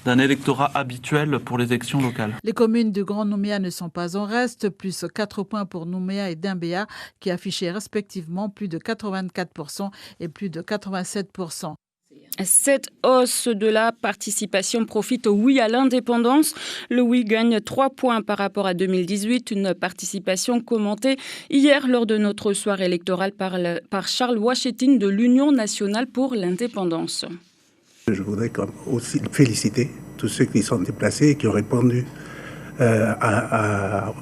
d'un électorat habituel pour les élections locales. Les communes du Grand Nouméa ne sont pas en reste, plus 4 points pour Nouméa et Dimbéa qui affichaient respectivement plus de 84% et plus de 87%. Cette hausse de la participation profite au oui à l'indépendance. Le oui gagne 3 points par rapport à 2018, une participation commentée hier lors de notre soirée électorale par Charles Wachetine de l'Union nationale pour l'indépendance. Je voudrais aussi féliciter tous ceux qui sont déplacés et qui ont répondu à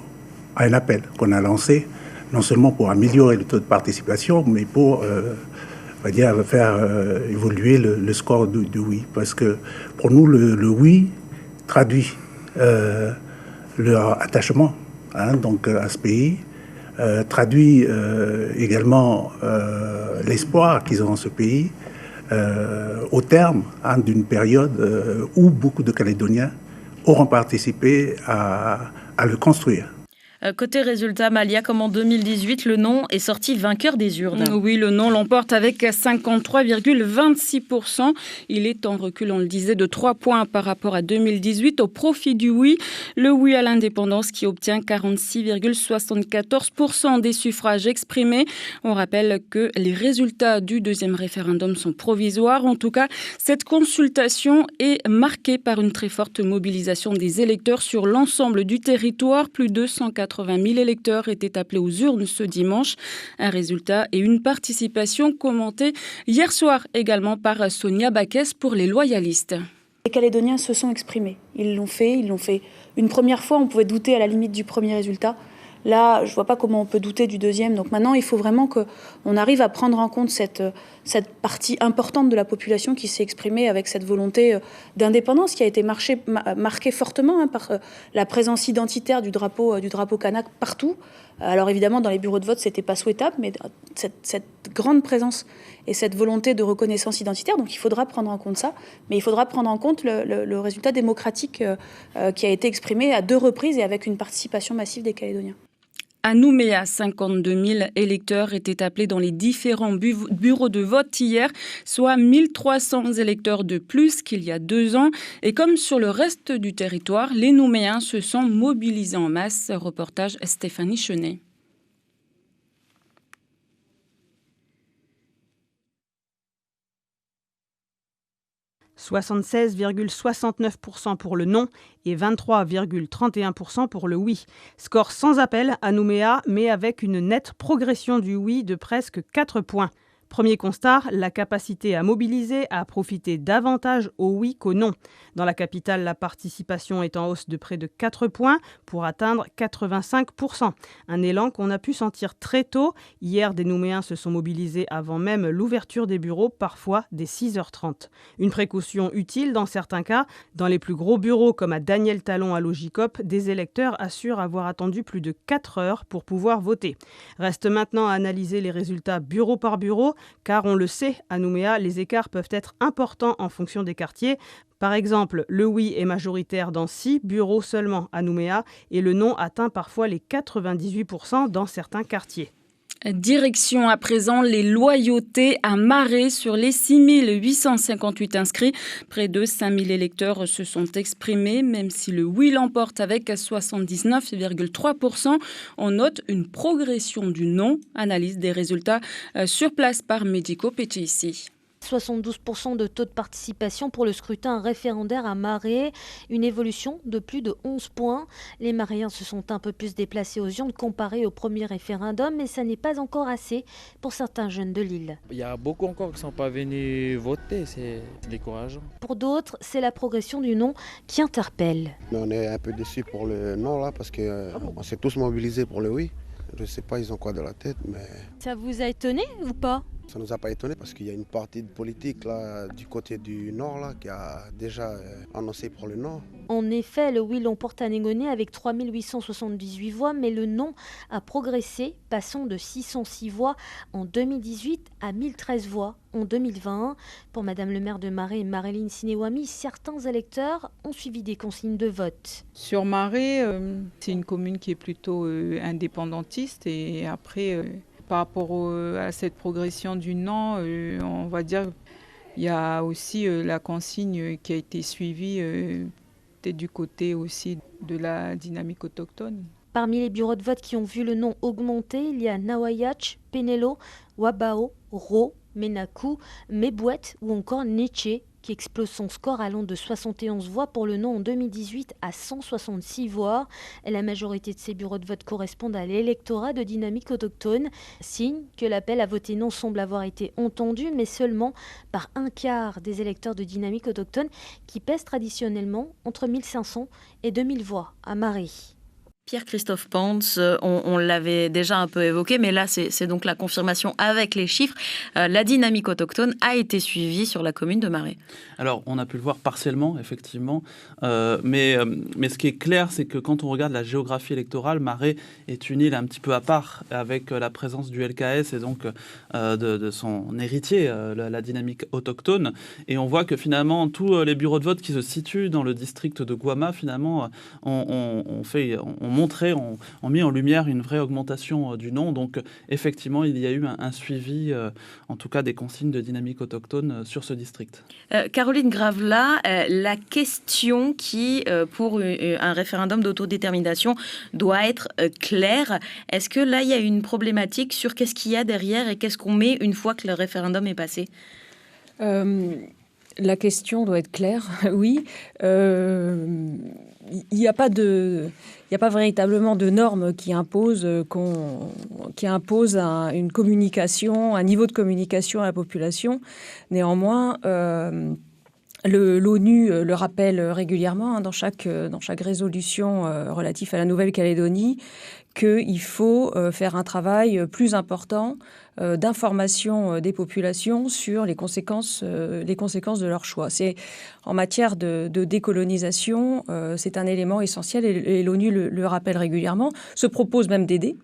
un appel qu'on a lancé, non seulement pour améliorer le taux de participation, mais pour faire évoluer le score du oui. Parce que pour nous, le oui traduit leur attachement donc à ce pays, traduit également l'espoir qu'ils ont dans ce pays au terme d'une période où beaucoup de Calédoniens auront participé à le construire. Côté résultat, Malia, comme en 2018, le non est sorti vainqueur des urnes. Oui, le non l'emporte avec 53,26%. Il est en recul, on le disait, de 3 points par rapport à 2018 au profit du oui. Le oui à l'indépendance qui obtient 46,74% des suffrages exprimés. On rappelle que les résultats du deuxième référendum sont provisoires. En tout cas, cette consultation est marquée par une très forte mobilisation des électeurs sur l'ensemble du territoire. Plus de 180 000 électeurs étaient appelés aux urnes ce dimanche. Un résultat et une participation commentée hier soir également par Sonia Baquès pour les loyalistes. Les Calédoniens se sont exprimés. Ils l'ont fait une première fois. On pouvait douter à la limite du premier résultat. Là, je ne vois pas comment on peut douter du deuxième. Donc maintenant, il faut vraiment qu'on arrive à prendre en compte cette partie importante de la population qui s'est exprimée avec cette volonté d'indépendance qui a été marquée fortement par la présence identitaire du drapeau kanak partout. Alors évidemment, dans les bureaux de vote, ce n'était pas souhaitable, mais cette grande présence et cette volonté de reconnaissance identitaire, donc il faudra prendre en compte ça, mais il faudra prendre en compte le résultat démocratique qui a été exprimé à 2 reprises et avec une participation massive des Calédoniens. À Nouméa, 52 000 électeurs étaient appelés dans les différents bureaux de vote hier, soit 1300 électeurs de plus qu'il y a 2 ans. Et comme sur le reste du territoire, les Nouméens se sont mobilisés en masse. Reportage Stéphanie Chenet. 76,69% pour le non et 23,31% pour le oui. Score sans appel à Nouméa, mais avec une nette progression du oui de presque 4 points. Premier constat, la capacité à mobiliser a profité davantage au oui qu'au non. Dans la capitale, la participation est en hausse de près de 4 points pour atteindre 85%. Un élan qu'on a pu sentir très tôt. Hier, des Nouméens se sont mobilisés avant même l'ouverture des bureaux, parfois dès 6h30. Une précaution utile dans certains cas. Dans les plus gros bureaux comme à Daniel Talon à Logicop, des électeurs assurent avoir attendu plus de 4 heures pour pouvoir voter. Reste maintenant à analyser les résultats bureau par bureau. Car on le sait, à Nouméa, les écarts peuvent être importants en fonction des quartiers. Par exemple, le oui est majoritaire dans 6 bureaux seulement à Nouméa et le non atteint parfois les 98% dans certains quartiers. Direction à présent les loyautés à Maré sur les 6 858 inscrits. Près de 5 000 électeurs se sont exprimés, même si le oui l'emporte avec 79,3%. On note une progression du non. Analyse des résultats sur place par Medico PTIC. 72% de taux de participation pour le scrutin référendaire à Maré, une évolution de plus de 11 points. Les Maréens se sont un peu plus déplacés aux urnes comparé au premier référendum, mais ça n'est pas encore assez pour certains jeunes de l'île. Il y a beaucoup encore qui ne sont pas venus voter, c'est décourageant. Pour d'autres, c'est la progression du non qui interpelle. On est un peu déçus pour le non là, parce qu'on s'est tous mobilisés pour le oui. Je ne sais pas, ils ont quoi dans la tête, mais... Ça vous a étonné ou pas ? Ça ne nous a pas étonné parce qu'il y a une partie de politique là, du côté du Nord là, qui a déjà annoncé pour le non. En effet, le oui l'emporte à Négoné avec 3 878 voix, mais le non a progressé, passant de 606 voix en 2018 à 1013 voix en 2021. Pour Madame le maire de Maré, Maréline Sinewami, certains électeurs ont suivi des consignes de vote. Sur Maré, c'est une commune qui est plutôt indépendantiste et après... Par rapport à cette progression du non, on va dire il y a aussi la consigne qui a été suivie peut-être du côté aussi de la dynamique autochtone. Parmi les bureaux de vote qui ont vu le non augmenter, il y a Nawayach, Penelo, Wabao, Ro, Menaku, Mebouet ou encore Neche, qui explose son score allant de 71 voix pour le non en 2018 à 166 voix. Et la majorité de ces bureaux de vote correspondent à l'électorat de dynamique autochtone, signe que l'appel à voter non semble avoir été entendu, mais seulement par un quart des électeurs de dynamique autochtone qui pèsent traditionnellement entre 1500 et 2000 voix à Maré. Pierre-Christophe Pantz, on l'avait déjà un peu évoqué, mais là, c'est donc la confirmation avec les chiffres. La dynamique autochtone a été suivie sur la commune de Maré. Alors, on a pu le voir partiellement, effectivement, mais ce qui est clair, c'est que quand on regarde la géographie électorale, Maré est une île un petit peu à part, avec la présence du LKS et donc de son héritier, la dynamique autochtone. Et on voit que finalement, tous les bureaux de vote qui se situent dans le district de Guama, finalement, on ont mis en lumière une vraie augmentation du non. Donc effectivement, il y a eu un suivi, en tout cas des consignes de dynamique autochtone sur ce district. Caroline Gravela, la question qui, pour un référendum d'autodétermination, doit être claire. Est-ce que là, il y a une problématique sur qu'est-ce qu'il y a derrière et qu'est-ce qu'on met une fois que le référendum est passé ? La question doit être claire, oui. Il n'y a pas véritablement de normes qui imposent une communication, un niveau de communication à la population. Néanmoins, l'ONU le rappelle régulièrement dans chaque résolution relative à la Nouvelle-Calédonie qu'il faut faire un travail plus important d'information des populations sur les conséquences de leur choix. C'est en matière de décolonisation, c'est un élément essentiel et l'ONU le rappelle régulièrement, se propose même d'aider.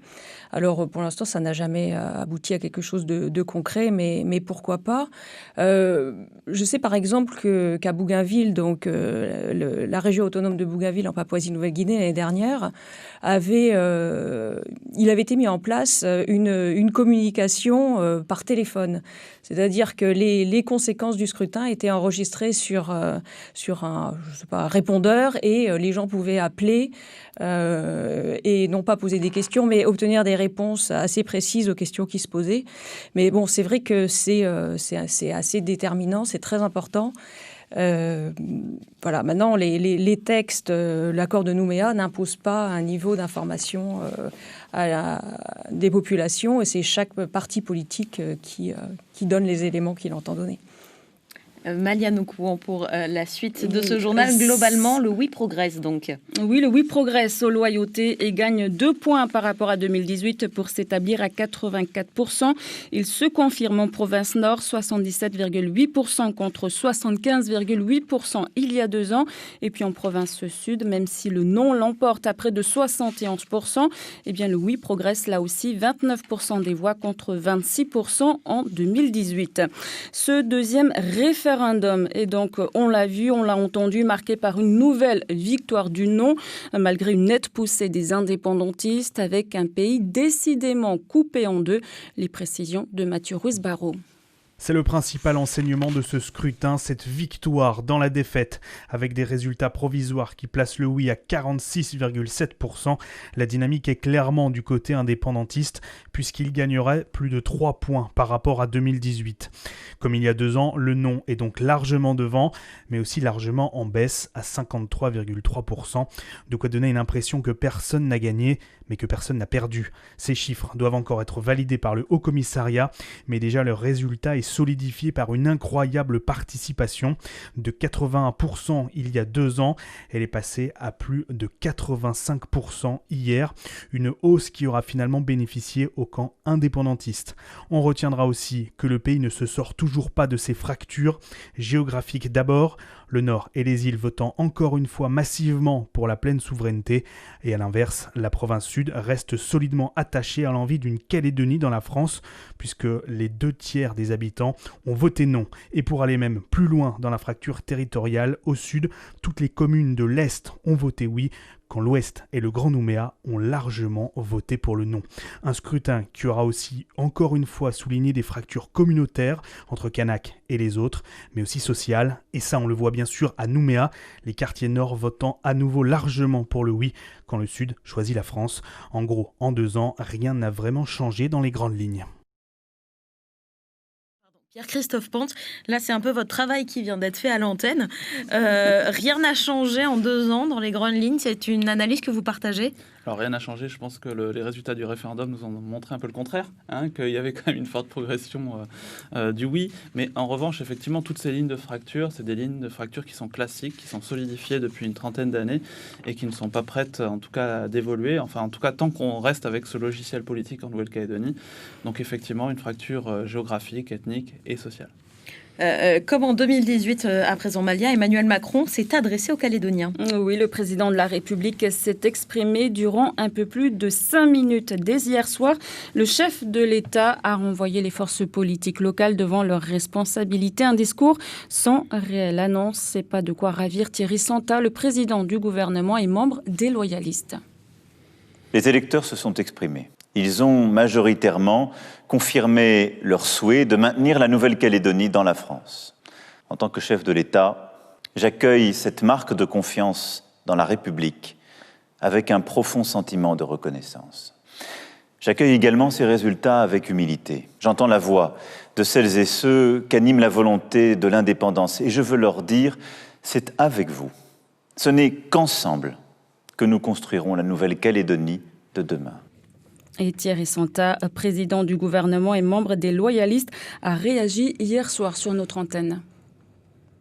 Alors, pour l'instant, ça n'a jamais abouti à quelque chose de concret, mais pourquoi pas. Je sais par exemple qu'à Bougainville, donc la région autonome de Bougainville en Papouasie-Nouvelle-Guinée l'année dernière, il avait été mis en place une communication par téléphone. C'est-à-dire que les conséquences du scrutin étaient enregistrées sur un répondeur et les gens pouvaient appeler et non pas poser des questions, mais obtenir des réponses assez précises aux questions qui se posaient. Mais bon, c'est vrai que c'est assez déterminant, c'est très important. Voilà. Maintenant, les textes, l'accord de Nouméa n'impose pas un niveau d'information des populations et c'est chaque parti politique qui donne les éléments qu'il entend donner. Malia Noukouan, pour la suite de ce journal. Globalement, le oui progresse donc. Oui, le oui progresse aux loyautés et gagne 2 points par rapport à 2018 pour s'établir à 84%. Il se confirme en province nord, 77,8% contre 75,8% il y a 2 ans. Et puis en province sud, même si le non l'emporte à près de 71%, eh bien le oui progresse là aussi, 29% des voix contre 26% en 2018. Ce deuxième référendum est donc, on l'a vu, on l'a entendu, marqué par une nouvelle victoire du non, malgré une nette poussée des indépendantistes, avec un pays décidément coupé en deux. Les précisions de Mathieu Ruiz-Barraud. C'est le principal enseignement de ce scrutin, cette victoire dans la défaite, avec des résultats provisoires qui placent le oui à 46,7%. La dynamique est clairement du côté indépendantiste, puisqu'il gagnerait plus de 3 points par rapport à 2018. Comme il y a 2 ans, le non est donc largement devant, mais aussi largement en baisse à 53,3%. De quoi donner une impression que personne n'a gagné, mais que personne n'a perdu. Ces chiffres doivent encore être validés par le Haut-Commissariat, mais déjà leur résultat est solidifié par une incroyable participation de 81% il y a 2 ans. Elle est passée à plus de 85% hier, une hausse qui aura finalement bénéficié au camp indépendantiste. On retiendra aussi que le pays ne se sort toujours pas de ses fractures géographiques d'abord, le Nord et les îles votant encore une fois massivement pour la pleine souveraineté, et à l'inverse, la province Sud reste solidement attachée à l'envie d'une Calédonie dans la France, puisque les 2/3 des habitants ont voté non. Et pour aller même plus loin dans la fracture territoriale, au Sud, toutes les communes de l'Est ont voté oui, quand l'Ouest et le Grand Nouméa ont largement voté pour le non. Un scrutin qui aura aussi encore une fois souligné des fractures communautaires entre Kanak et les autres, mais aussi sociales, et ça on le voit bien sûr à Nouméa, les quartiers nord votant à nouveau largement pour le oui, quand le Sud choisit la France. En gros, en 2 ans, rien n'a vraiment changé dans les grandes lignes. Pierre-Christophe Pente, là c'est un peu votre travail qui vient d'être fait à l'antenne. Rien n'a changé en 2 ans dans les grandes lignes, c'est une analyse que vous partagez ? Alors rien n'a changé, je pense que les résultats du référendum nous ont montré un peu le contraire, qu'il y avait quand même une forte progression du oui, mais en revanche effectivement toutes ces lignes de fracture, c'est des lignes de fracture qui sont classiques, qui sont solidifiées depuis une trentaine d'années et qui ne sont pas prêtes en tout cas d'évoluer, enfin en tout cas tant qu'on reste avec ce logiciel politique en Nouvelle-Calédonie, donc effectivement une fracture géographique, ethnique et sociale. Comme en 2018, à présent Malia, Emmanuel Macron s'est adressé aux Calédoniens. Oui, le président de la République s'est exprimé durant un peu plus de 5 minutes. Dès hier soir, le chef de l'État a renvoyé les forces politiques locales devant leurs responsabilités. Un discours sans réelle annonce. C'est pas de quoi ravir Thierry Santa, le président du gouvernement et membre des loyalistes. Les électeurs se sont exprimés. Ils ont majoritairement confirmé leur souhait de maintenir la Nouvelle-Calédonie dans la France. En tant que chef de l'État, j'accueille cette marque de confiance dans la République avec un profond sentiment de reconnaissance. J'accueille également ces résultats avec humilité. J'entends la voix de celles et ceux qu'anime la volonté de l'indépendance et je veux leur dire, c'est avec vous. Ce n'est qu'ensemble que nous construirons la Nouvelle-Calédonie de demain. Et Thierry Santa, président du gouvernement et membre des loyalistes, a réagi hier soir sur notre antenne.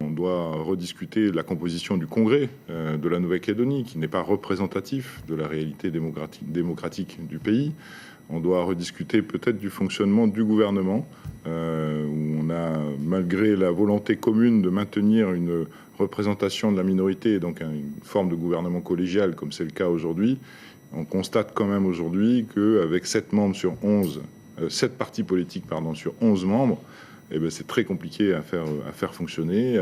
On doit rediscuter la composition du Congrès de la Nouvelle-Calédonie, qui n'est pas représentatif de la réalité démocratique du pays. On doit rediscuter peut-être du fonctionnement du gouvernement, où on a, malgré la volonté commune de maintenir une représentation de la minorité, et donc une forme de gouvernement collégial, comme c'est le cas aujourd'hui, on constate quand même aujourd'hui qu'avec 7 partis politiques sur 11 membres, eh bien, c'est très compliqué à faire fonctionner.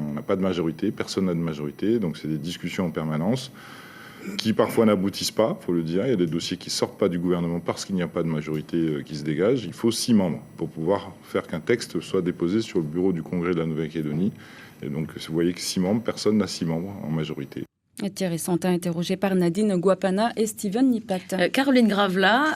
On n'a pas de majorité, personne n'a de majorité, donc c'est des discussions en permanence qui parfois n'aboutissent pas, il faut le dire. Il y a des dossiers qui ne sortent pas du gouvernement parce qu'il n'y a pas de majorité qui se dégage. Il faut 6 membres pour pouvoir faire qu'un texte soit déposé sur le bureau du Congrès de la Nouvelle-Calédonie. Et donc, vous voyez que 6 membres, personne n'a 6 membres en majorité. Thierry Santa, interrogé par Nadine Guapana et Steven Nipat. Caroline Gravela,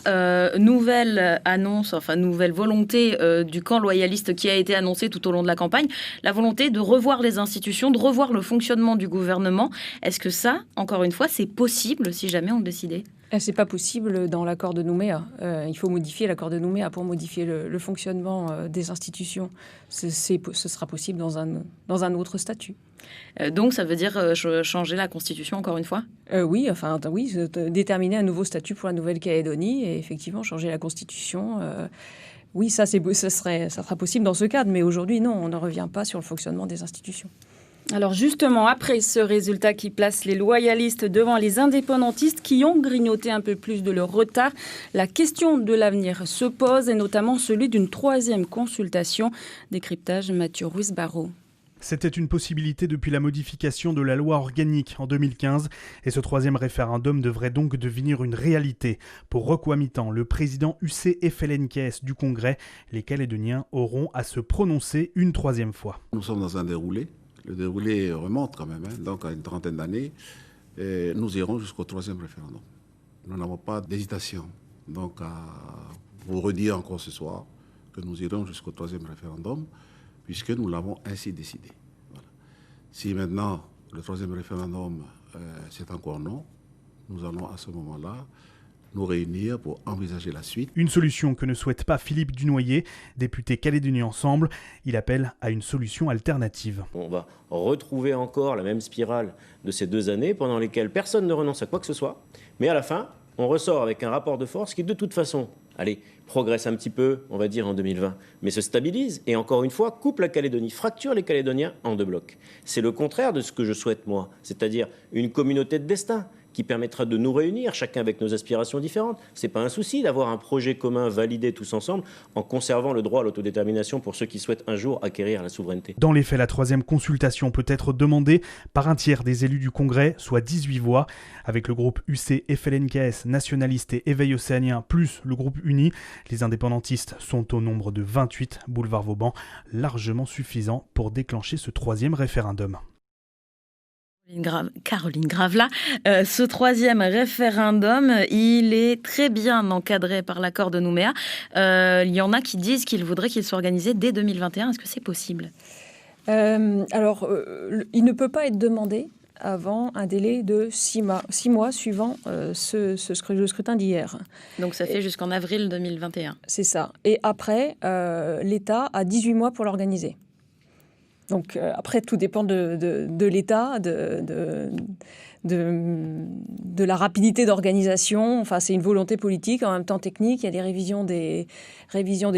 nouvelle volonté du camp loyaliste qui a été annoncée tout au long de la campagne, la volonté de revoir les institutions, de revoir le fonctionnement du gouvernement. Est-ce que ça, encore une fois, c'est possible si jamais on le décidait ? C'est pas possible dans l'accord de Nouméa. Il faut modifier l'accord de Nouméa pour modifier le fonctionnement des institutions. Ce sera possible dans un autre statut. Donc ça veut dire changer la Constitution encore une fois ? Oui, déterminer un nouveau statut pour la Nouvelle-Calédonie et effectivement changer la Constitution. Oui, ça sera possible dans ce cadre, mais aujourd'hui, non, on ne revient pas sur le fonctionnement des institutions. Alors justement, après ce résultat qui place les loyalistes devant les indépendantistes qui ont grignoté un peu plus de leur retard, la question de l'avenir se pose et notamment celui d'une 3e consultation. Décryptage Mathieu Ruiz-Barrault. C'était une possibilité depuis la modification de la loi organique en 2015 et ce 3e référendum devrait donc devenir une réalité. Pour Rocco Amitan, le président UC-FLNKS du Congrès, les Calédoniens auront à se prononcer une 3e fois. Nous sommes dans un déroulé. Le déroulé remonte quand même, donc à une trentaine d'années. Et nous irons jusqu'au 3e référendum. Nous n'avons pas d'hésitation. Donc, à vous redire encore ce soir que nous irons jusqu'au 3e référendum, puisque nous l'avons ainsi décidé. Voilà. Si maintenant le 3e référendum, c'est encore non, nous allons à ce moment-là nous réunir pour envisager la suite. Une solution que ne souhaite pas Philippe Dunoyer, député Calédonie Ensemble. Il appelle à une solution alternative. On va retrouver encore la même spirale de ces 2 années pendant lesquelles personne ne renonce à quoi que ce soit, mais à la fin, on ressort avec un rapport de force qui, de toute façon, progresse un petit peu, on va dire, en 2020, mais se stabilise et, encore une fois, coupe la Calédonie, fracture les Calédoniens en 2 blocs. C'est le contraire de ce que je souhaite, moi, c'est-à-dire une communauté de destin qui permettra de nous réunir, chacun avec nos aspirations différentes. Ce n'est pas un souci d'avoir un projet commun validé tous ensemble en conservant le droit à l'autodétermination pour ceux qui souhaitent un jour acquérir la souveraineté. Dans les faits, la 3e consultation peut être demandée par un tiers des élus du Congrès, soit 18 voix, avec le groupe UC-FLNKS, nationaliste et éveil océanien, plus le groupe uni. Les indépendantistes sont au nombre de 28, boulevard Vauban, largement suffisant pour déclencher ce 3e référendum. Caroline Gravela, ce 3e référendum, il est très bien encadré par l'accord de Nouméa. Il y en a qui disent qu'ils voudraient qu'il soit organisé dès 2021. Est-ce que c'est possible ? Il ne peut pas être demandé avant un délai de 6 mois suivant le scrutin d'hier. Donc ça fait jusqu'en avril 2021. C'est ça. Et après, l'État a 18 mois pour l'organiser. Donc après, tout dépend de l'État, de la rapidité d'organisation. Enfin, c'est une volonté politique, en même temps technique. Il y a des révisions des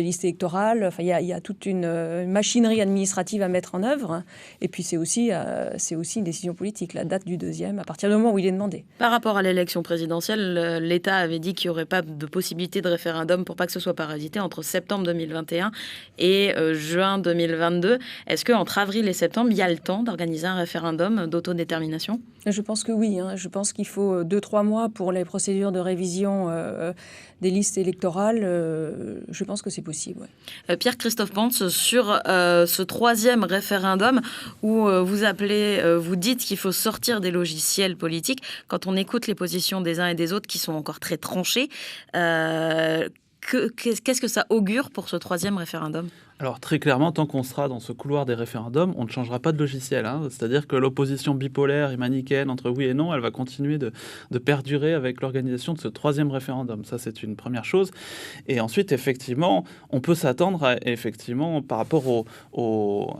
listes électorales. Enfin, il y a toute une machinerie administrative à mettre en œuvre. Et puis, c'est aussi une décision politique, la date du 2e, à partir du moment où il est demandé. Par rapport à l'élection présidentielle, l'État avait dit qu'il n'y aurait pas de possibilité de référendum pour pas que ce soit parasité entre septembre 2021 et juin 2022. Est-ce qu'entre avril et septembre, il y a le temps d'organiser un référendum d'autodétermination ? Je pense que oui. Je pense qu'il faut 2-3 mois pour les procédures de révision des listes électorales. Je pense que c'est possible. Ouais. Pierre-Christophe Pantz, sur ce troisième référendum où vous dites qu'il faut sortir des logiciels politiques, quand on écoute les positions des uns et des autres qui sont encore très tranchées, qu'est-ce que ça augure pour ce troisième référendum ? Alors très clairement, tant qu'on sera dans ce couloir des référendums, on ne changera pas de logiciel. C'est-à-dire que l'opposition bipolaire et manichéenne entre oui et non, elle va continuer de perdurer avec l'organisation de ce troisième référendum. Ça, c'est une première chose. Et ensuite, effectivement, on peut s'attendre, par rapport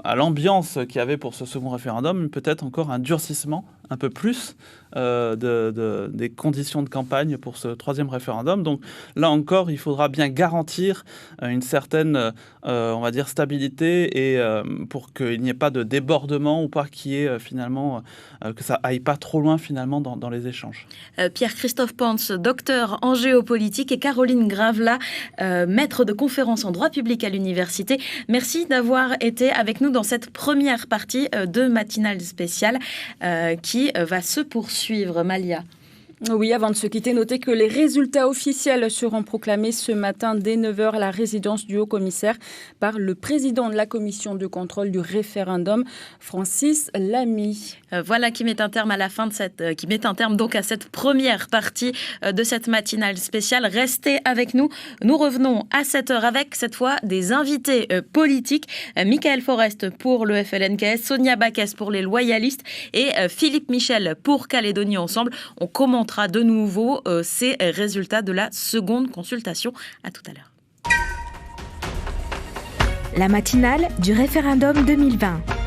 à l'ambiance qu'il y avait pour ce second référendum, peut-être encore un durcissement un peu plus des conditions de campagne pour ce troisième référendum. Donc là encore, il faudra bien garantir une certaine, on va dire, stabilité et pour qu'il n'y ait pas de débordement ou pas qu'il y ait que ça aille pas trop loin finalement dans les échanges. Pierre-Christophe Pantz, docteur en géopolitique, et Caroline Gravela, maître de conférences en droit public à l'université. Merci d'avoir été avec nous dans cette première partie de Matinale spéciale qui va se poursuivre. Malia. Oui, avant de se quitter, notez que les résultats officiels seront proclamés ce matin dès 9h à la résidence du haut-commissaire par le président de la commission de contrôle du référendum, Francis Lamy. Voilà qui met un terme à donc à cette première partie de cette matinale spéciale. Restez avec nous. Nous revenons à 7h avec cette fois des invités politiques. Michael Forest pour le FLNKS, Sonia Backès pour les loyalistes et Philippe Michel pour Calédonie Ensemble. On commentera de nouveau ces résultats de la seconde consultation. À tout à l'heure. La matinale du référendum 2020.